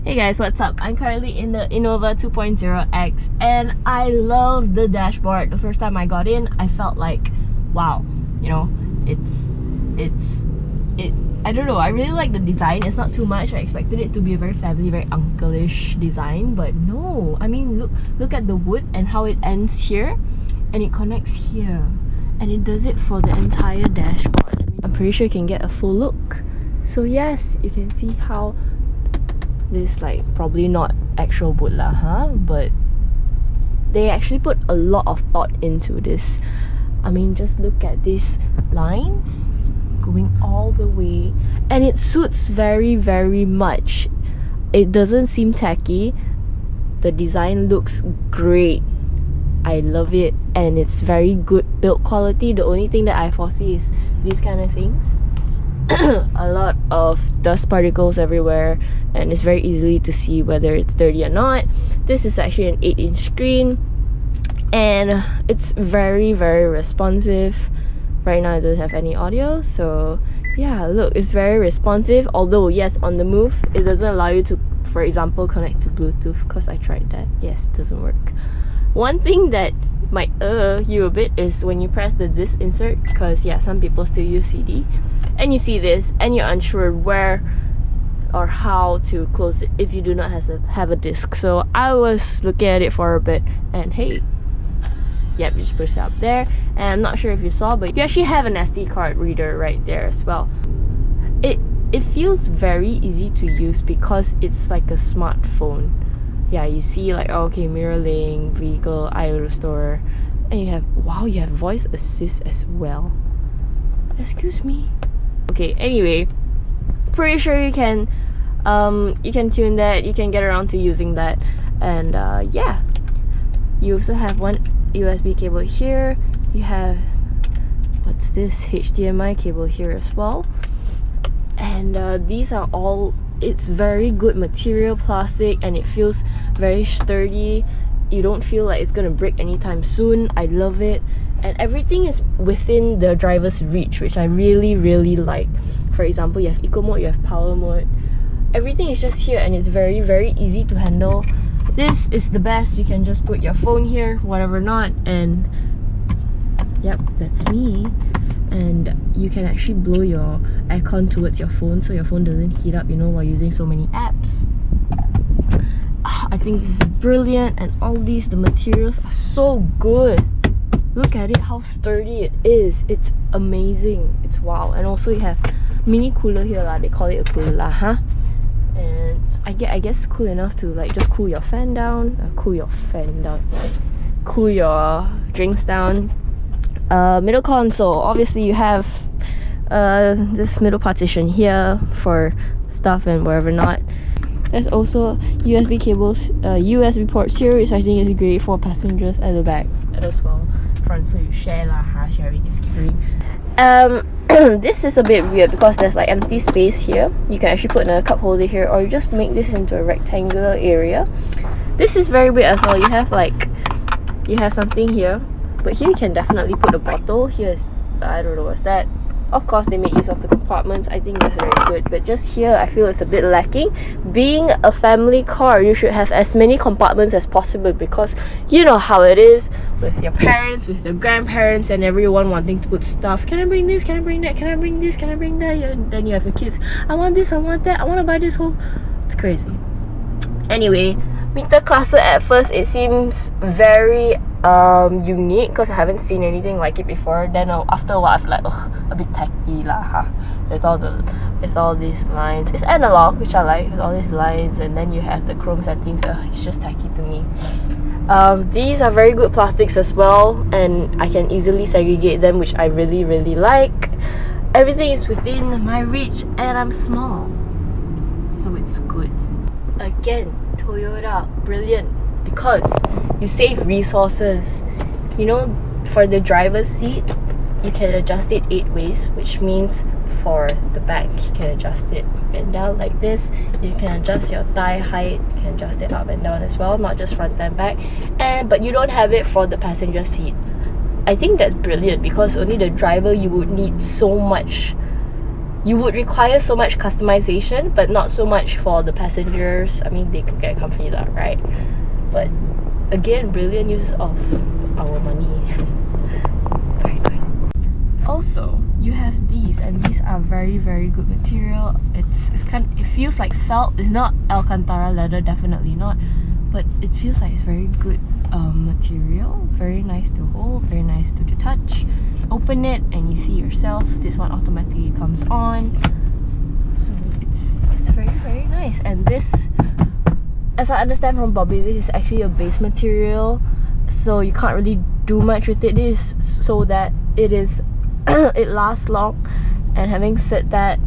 Hey guys, what's up? I'm currently in the Innova 2.0X and I love the dashboard. The first time I got in, I felt like, wow, you know, I don't know, I really like the design. It's not too much. I expected it to be a very family, very uncle-ish design, but no. I mean, look at the wood and how it ends here and it connects here. And it does it for the entire dashboard. I mean, I'm pretty sure you can get a full look. So yes, you can see how this, like, probably not actual wood lah, huh? But they actually put a lot of thought into this. I mean, just look at these lines going all the way, and it suits very, very much. It doesn't seem tacky. The design looks great. I love it, and it's very good build quality. The only thing that I foresee is these kind of things. A lot of dust particles everywhere, and it's very easily to see whether it's dirty or not. This is actually an 8-inch screen, and it's very, very responsive. Right now it doesn't have any audio, so yeah, look, it's very responsive. Although yes, on the move it doesn't allow you to, for example, connect to Bluetooth, because I tried that. Yes, it doesn't work. One thing that might you a bit is when you press the disc insert, because yeah, some people still use CD, and you see this and you're unsure where or how to close it if you do not have a disc. So I was looking at it for a bit, and hey, yep, you just push it up there, and I'm not sure if you saw, but you actually have an SD card reader right there as well. It feels very easy to use because it's like a smartphone. Yeah, you see, like, okay, mirror link, vehicle, IO restore, and you have, wow, you have voice assist as well. Excuse me. Okay, anyway, pretty sure you can tune that, you can get around to using that, and yeah, you also have one USB cable here. You have, what's this, HDMI cable here as well, and these are all, it's very good material, plastic, and it feels very sturdy. You don't feel like it's gonna break anytime soon. I love it, and everything is within the driver's reach, which I really, really like. For example, you have eco mode, you have power mode, everything is just here, and it's very, very easy to handle. This is the best. You can just put your phone here, whatever not, and yep, that's me. And you can actually blow your aircon towards your phone so your phone doesn't heat up, you know, while using so many apps. I think this is brilliant, and all these, the materials are so good. Look at it, how sturdy it is. It's amazing. It's wow. And also you have mini cooler here lah. They call it a cooler lah, huh? And I guess cool enough to, like, just cool your fan down, cool your drinks down. Middle console, obviously you have this middle partition here for stuff and whatever not. There's also USB cables, USB ports here, which I think is great for passengers at the back as well. Front, so you share lah, sharing is caring. This is a bit weird because there's like empty space here. You can actually put a cup holder here, or you just make this into a rectangular area. This is very weird as well. You have something here, but here you can definitely put a bottle. Here's, I don't know what's that. Of course, they make use of the compartments. I think that's very good, but just here I feel it's a bit lacking. Being a family car, you should have as many compartments as possible, because you know how it is with your parents, with your grandparents, and everyone wanting to put stuff. Can I bring this? Can I bring that? Can I bring this? Can I bring that? And then you have your kids. I want this, I want that, I want to buy this whole... It's crazy. Anyway, meter cluster, at first it seems very unique because I haven't seen anything like it before. Then after a while I feel like, oh, a bit tacky lah, huh? With all these lines. It's analog, which I like, with all these lines, and then you have the chrome settings. It's just tacky to me. These are very good plastics as well, and I can easily segregate them, which I really, really like. Everything is within my reach, and I'm small, so it's good. Again, Toyota, brilliant, because you save resources. You know, for the driver's seat, you can adjust it 8 ways, which means for the back, you can adjust it up and down like this. You can adjust your thigh height, you can adjust it up and down as well, not just front and back. But you don't have it for the passenger seat. I think that's brilliant, because only the driver, you would need so much you would require so much customization, but not so much for the passengers. I mean, they could get comfy lah, right? But again, brilliant use of our money. Very good. Also, you have these, and these are very, very good material. It's kind of, it feels like felt. It's not Alcantara leather, definitely not, but it feels like it's very good material. Very nice to hold, very nice to the touch. Open it and you see yourself. This one automatically comes on, so it's very, very nice. And this, as I understand from Bobby, this is actually a base material, so you can't really do much with it. This is so that it is it lasts long. And having said that,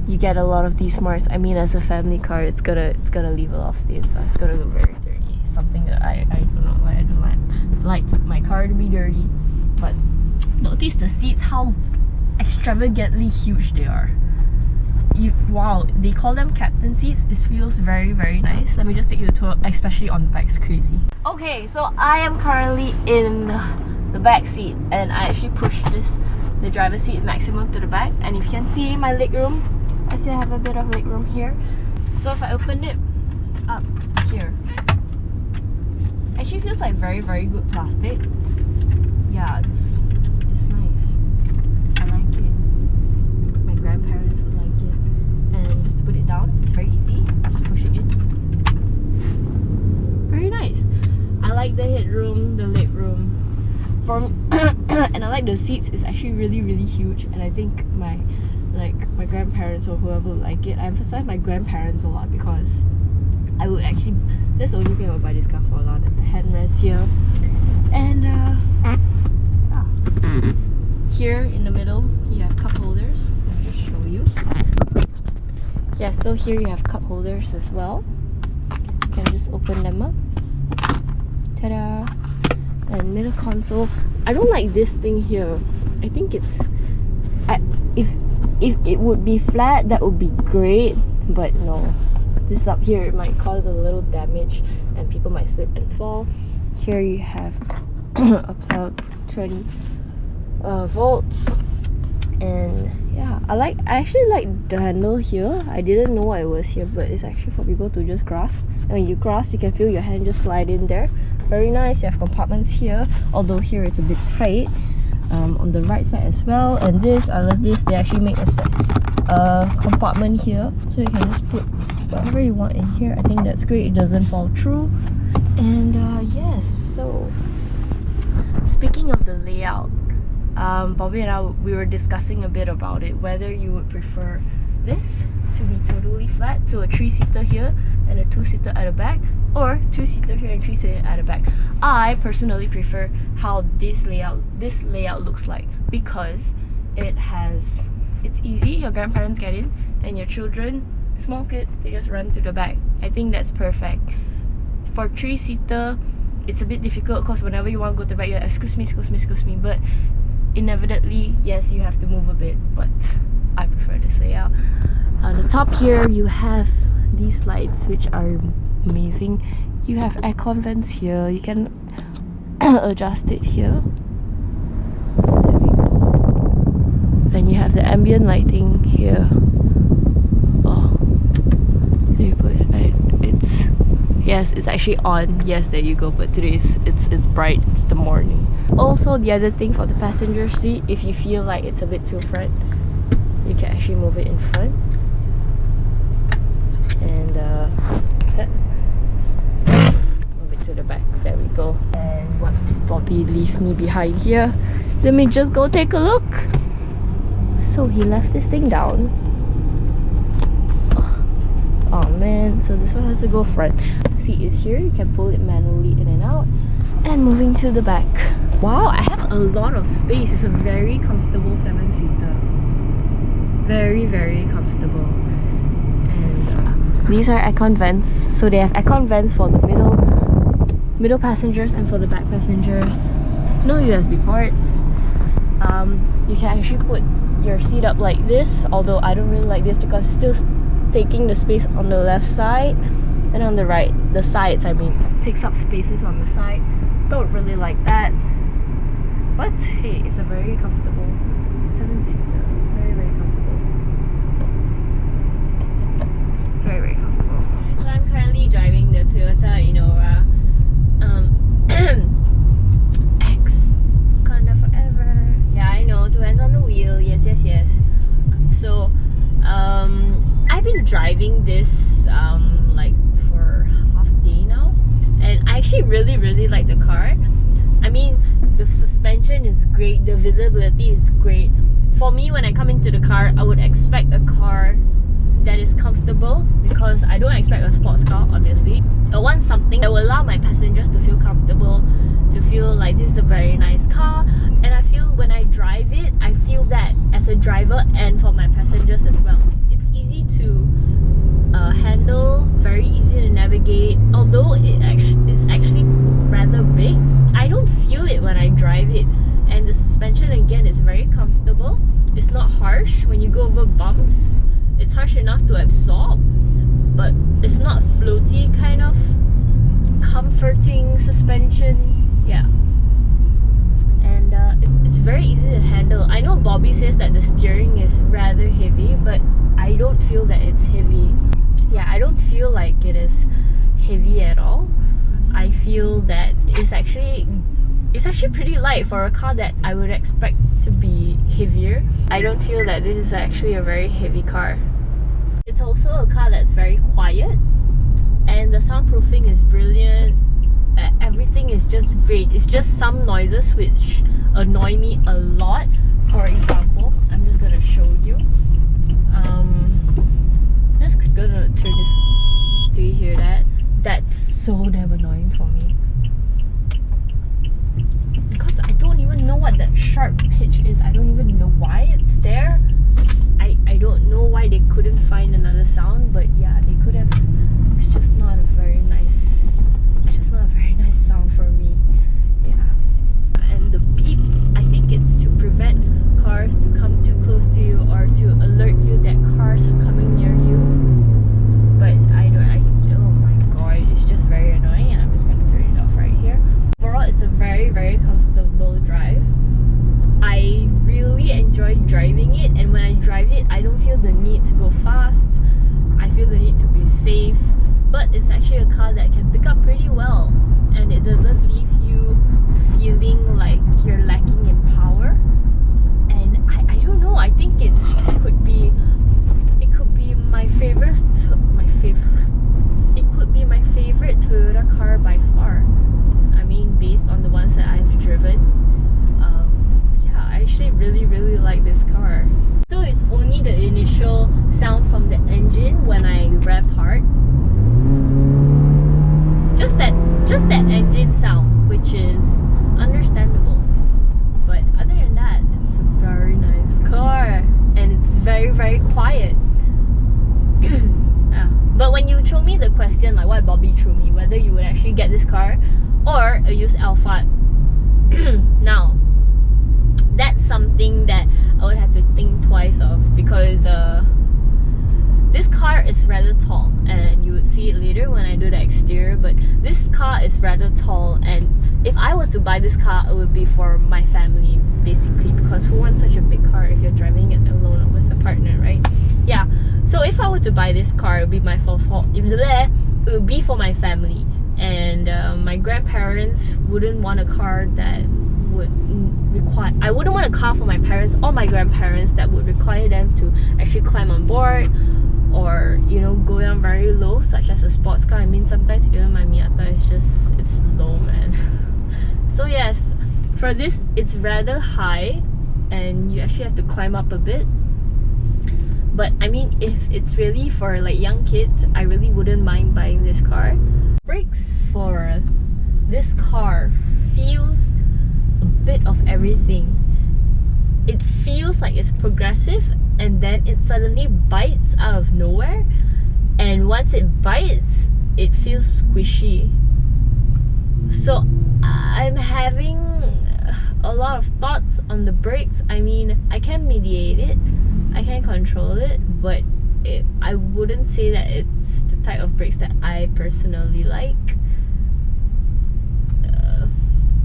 you get a lot of these marks. I mean, as a family car, it's gonna leave a lot of stains. So it's gonna look very dirty. Something that I don't know why I don't like my car to be dirty. But notice the seats, how extravagantly huge they are. Wow, they call them captain seats. It feels very, very nice. Let me just take you a tour, especially on the back. It's crazy. Okay, so I am currently in the back seat, and I actually pushed the driver's seat maximum to the back, and if you can see my leg room, I still have a bit of leg room here. So if I open it up here, actually feels like very, very good plastic. Yeah, it's nice. I like it. My grandparents would like it. And just to put it down, it's very easy. Just push it in. Very nice. I like the headroom, the leg room. And I like the seats. It's actually really, really huge. And I think my grandparents or whoever would like it. I emphasize my grandparents a lot because I would actually, that's the only thing I would buy this car for a lot. There's a handrest here. And here in the middle, you have cup holders. Let me just show you. Yeah, so here you have cup holders as well. You can just open them up. Ta-da! And middle console. I don't like this thing here. I think it's... if it would be flat, that would be great. But no. This up here, it might cause a little damage and people might slip and fall. Here you have a plug, 20 volts. And yeah, I actually like the handle here. I didn't know why it was here, but it's actually for people to just grasp. And when you grasp, you can feel your hand just slide in there. Very nice. You have compartments here, although here it's a bit tight. On the right side as well. And this, I love this, they actually make a compartment here, so you can just put whatever you want in here. I think that's great. It doesn't fall through. And yes, so speaking of the layout, Bobby and I, we were discussing a bit about it, whether you would prefer this to be totally flat, so a 3-seater here and a 2-seater at the back, or 2-seater here and 3-seater at the back. I personally prefer how this layout looks like, because it's easy. Your grandparents get in, and your children, small kids, they just run to the back. I think that's perfect. For 3-seater, it's a bit difficult because whenever you want to go to the back, you're like, excuse me, but inevitably, yes, you have to move a bit, but I prefer this layout. On the top here, you have these lights, which are amazing. You have aircon vents here. You can adjust it here. There we go. And you have the ambient lighting here. Oh, there you put it. Yes, it's actually on. Yes, there you go. But today it's bright. It's the morning. Also, the other thing for the passenger seat, if you feel like it's a bit too front, you can actually move it in front. And move it to the back. There we go. And once Bobby leave me behind here, let me just go take a look. So he left this thing down. Oh man, so this one has to go front. Seat is here, you can pull it manually in and out. And moving to the back. Wow, I have a lot of space. It's a very comfortable 7-seater. Very, very comfortable. And these are aircon vents. So they have aircon vents for the middle passengers and for the back passengers. No USB ports. You can actually put your seat up like this, although I don't really like this because it's still taking the space on the left side, and on the right, the sides, I mean, takes up spaces on the side. Don't really like that, but hey, it's a very comfortable 7-seater. Very, very comfortable. very, very comfortable. So I'm currently driving the Toyota Innova X. Wakanda forever. Yeah, I know, 2 hands on the wheel. Yes, yes, yes. So I've been driving this like for half day now, and I actually really like the car. I mean, the suspension is great, the visibility is great. For me, when I come into the car, I would expect a car that is comfortable, because I don't expect a sports car, obviously. I want something that will allow my passengers to feel comfortable, to feel like this is a very nice car. And I feel when I drive it, I feel that as a driver and for my passengers as well. It's easy to handle, very easy to navigate. Although it is actually rather big, I don't feel it when I drive it. And the suspension, again, is very comfortable. It's not harsh when you go over bumps. It's harsh enough to absorb, but it's not floaty kind of comforting suspension. Yeah. And it's very easy to handle. I know Bobby says that the steering is rather heavy, but I don't feel that it's heavy. Yeah, I don't feel like it is heavy at all. I feel that it's actually pretty light for a car that I would expect to be heavier. I don't feel that this is actually a very heavy car. It's also a car that's very quiet, and the soundproofing is brilliant. Everything is just great. It's just some noises which annoy me a lot. For example, I'm just gonna show you. I'm just gonna turn this. Do you hear that? That's so damn annoying for me. Because I don't even know what that sharp pitch is. I don't even know why it's there. I don't know why they couldn't find another sound, but yeah, they could have. It's just not a very nice. It's just not a very nice sound for me. Yeah. And the beep, I think it's to prevent cars to come too close to you, or to alert you that cars are coming near you. But oh my god, it's just very annoying, and I'm just gonna turn it off right here. Overall, it's a very comfortable drive. I really enjoy driving it, and when I drive it, I don't feel the need to go fast. I feel the need to be safe, but it's actually a car that can pick up pretty well, and it doesn't leave you feeling like you're lacking in power. And I don't know, I think it could be my favorite Toyota car by far. I mean, based on the ones that I've driven. Yeah, I actually really like this car. So it's only the initial sound from the engine when I rev hard. Just that engine sound, which is understandable. But other than that, it's a very nice car, and it's very quiet. Yeah. But when you throw me the question, like what Bobby threw me, whether you would actually get this car or a used Alphard, now that's something that I would have to think twice of, because this car is rather tall, and you would see it later when I do the exterior. But this car is rather tall, and if I were to buy this car, it would be for my family, basically, because who wants such a big car if you're driving it alone or with a partner, right? Yeah. So if I were to buy this car, it would be it would be for my family, and my grandparents wouldn't want a car that would require. I wouldn't want a car for my parents or my grandparents that would require them to actually climb on board, or go down very low, such as a sports car. I mean, sometimes even my Miata it's low, man. So yes, for this it's rather high, and you actually have to climb up a bit. But I mean, if it's really for like young kids, I really wouldn't mind buying this car. Brakes for this car feels a bit of everything. It feels like it's progressive, and then it suddenly bites out of nowhere, and once it bites, it feels squishy. So I'm having a lot of thoughts on the brakes. I mean, I can mediate it, I can control it, but I wouldn't say that it's the type of brakes that I personally like.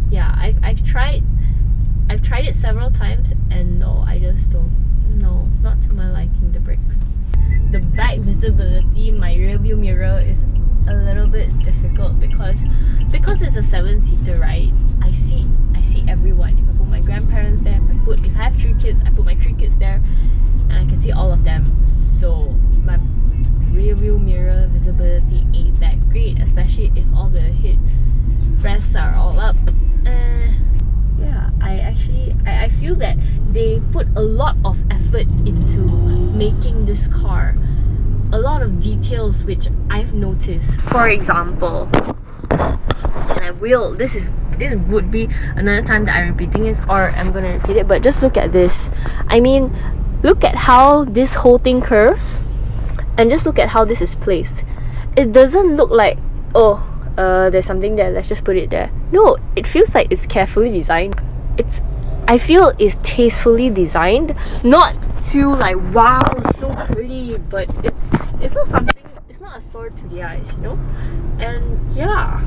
Yeah, I've tried it several times, and no, I just don't. No, not to my liking, the brakes. the back visibility, my rear view mirror is a little bit difficult because it's a 7-seater, right? I see everyone. If I put my grandparents there, if I have 3 kids, I put my 3 kids there, and I can see all of them. So my rear view mirror visibility ain't that great, especially if all the head rests are all up. Yeah, I feel that they put a lot of effort into making this car. A lot of details which I've noticed. For example, and this would be another time that I'm repeating it, or I'm gonna repeat it, but just look at this. I mean, look at how this whole thing curves, and just look at how this is placed. It doesn't look like, oh, there's something there, let's just put it there. No, it feels like it's carefully designed. I feel it's tastefully designed, not too like wow, so pretty, but it's not something, it's not a sword to the eyes, you know. And yeah,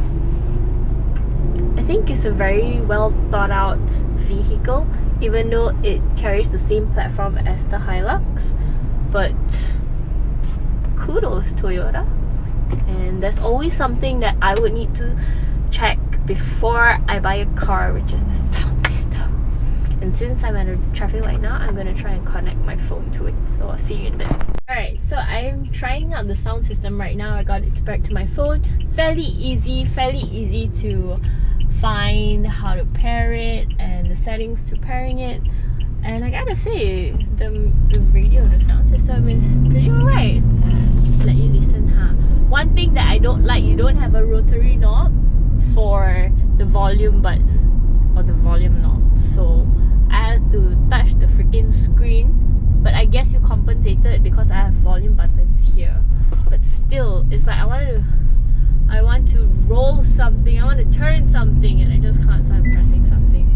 I think it's a very well thought out vehicle, even though it carries the same platform as the Hilux. But kudos Toyota. And there's always something that I would need to check before I buy a car, which is the sound system. And since I'm at a traffic light now, I'm gonna try and connect my phone to it. So I'll see you in a bit. Alright, so I'm trying out the sound system right now. I got it back to my phone. Fairly easy to find how to pair it and the settings to pairing it. And I gotta say, the radio, the sound system is pretty alright. Let you listen, huh? One thing that I don't like, you don't have a rotary knob for the volume button or the volume knob. So I have to touch the freaking screen. But I guess you compensated because I have volume buttons here. But still, it's like I want to roll something, I want to turn something, and I just can't, so I'm pressing something.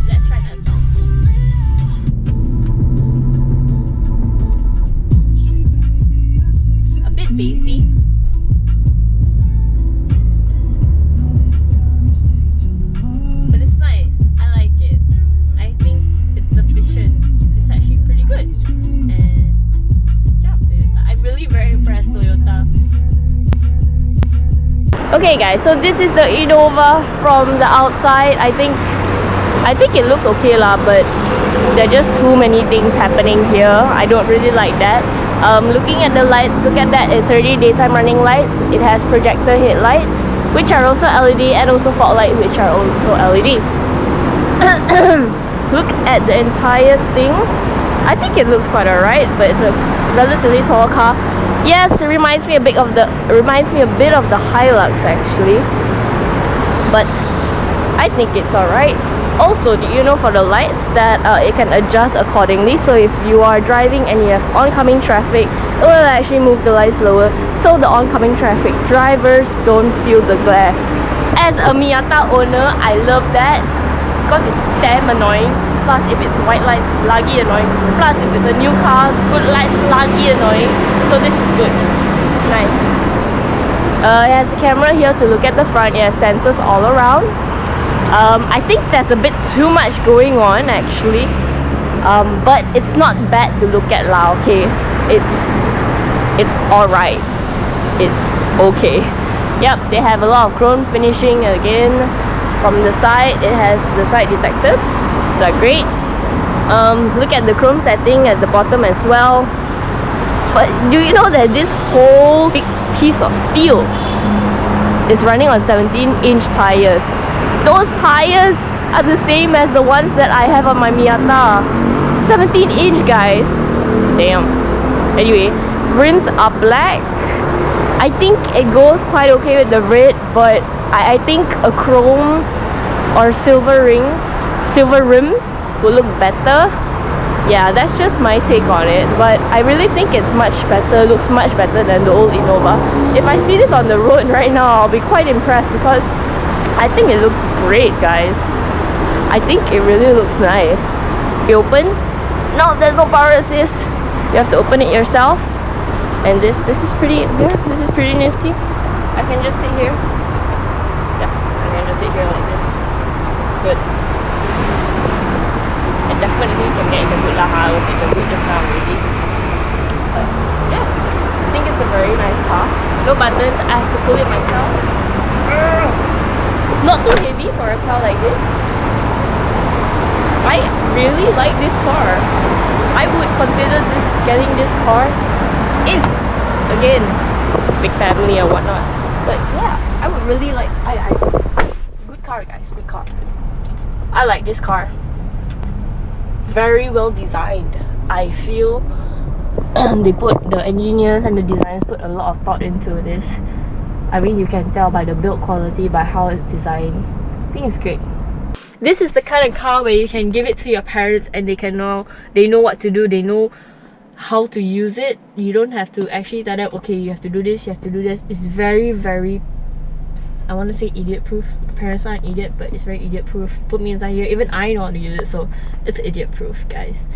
Let's try that song. A bit bassy. But it's nice. I like it. I think it's sufficient. It's actually pretty good. And good job, Toyota. I'm really very impressed, Toyota. Okay guys, so this is the Innova from the outside. I think it looks okay lah, but there are just too many things happening here. I don't really like that. Looking at the lights, look at that, it's already daytime running lights. It has projector headlights, which are also LED, and also fog light, which are also LED. Look at the entire thing. I think it looks quite alright, but it's a relatively tall car. Yes, it reminds me a bit of the Hilux actually, but I think it's alright. Also, do you know for the lights that it can adjust accordingly? So if you are driving and you have oncoming traffic, it will actually move the lights lower, so the oncoming traffic drivers don't feel the glare. As a Miata owner, I love that because it's damn annoying. Plus, if it's white lights, lagi annoying. Plus, if it's a new car, good lights, lagi annoying. So this is good. Nice. It has a camera here to look at the front. It has sensors all around. I think there's a bit too much going on actually. But it's not bad to look at lah, okay? It's alright. It's okay. Yep, they have a lot of chrome finishing again. From the side, it has the side detectors. They're great. Look at the chrome setting at the bottom as well. But do you know that this whole big piece of steel is running on 17-inch tires? Those tires are the same as the ones that I have on my Miata. 17-inch, guys. Damn. Anyway, rims are black. I think it goes quite okay with the red, but I think a chrome or silver rims will look better. Yeah, that's just my take on it, but I really think it's much better, looks much better than the old Innova. If I see this on the road right now, I'll be quite impressed because I think it looks great, guys. I think it really looks nice. You open? No, there's no power assist. You have to open it yourself. And this is pretty here. This is pretty nifty. I can just sit here. Yeah, I can just sit here like this. It's good. And definitely can get in the mood lah. I was in the mood just now already. But yes, I think it's a very nice car. No buttons, I have to pull it myself. Not too heavy for a car like this. I really like this car. I would consider getting this car if, again, big family or whatnot. But yeah, I would really like. Good car, guys. Good car. I like this car. Very well designed. I feel the engineers and the designers put a lot of thought into this. I mean, you can tell by the build quality, by how it's designed. I think it's great. This is the kind of car where you can give it to your parents and they know what to do, they know how to use it. You don't have to actually tell them, okay, you have to do this, you have to do this. It's very, very, I want to say idiot proof. My parents aren't idiot, but it's very idiot proof. Put me inside here, even I know how to use it, so it's idiot proof, guys.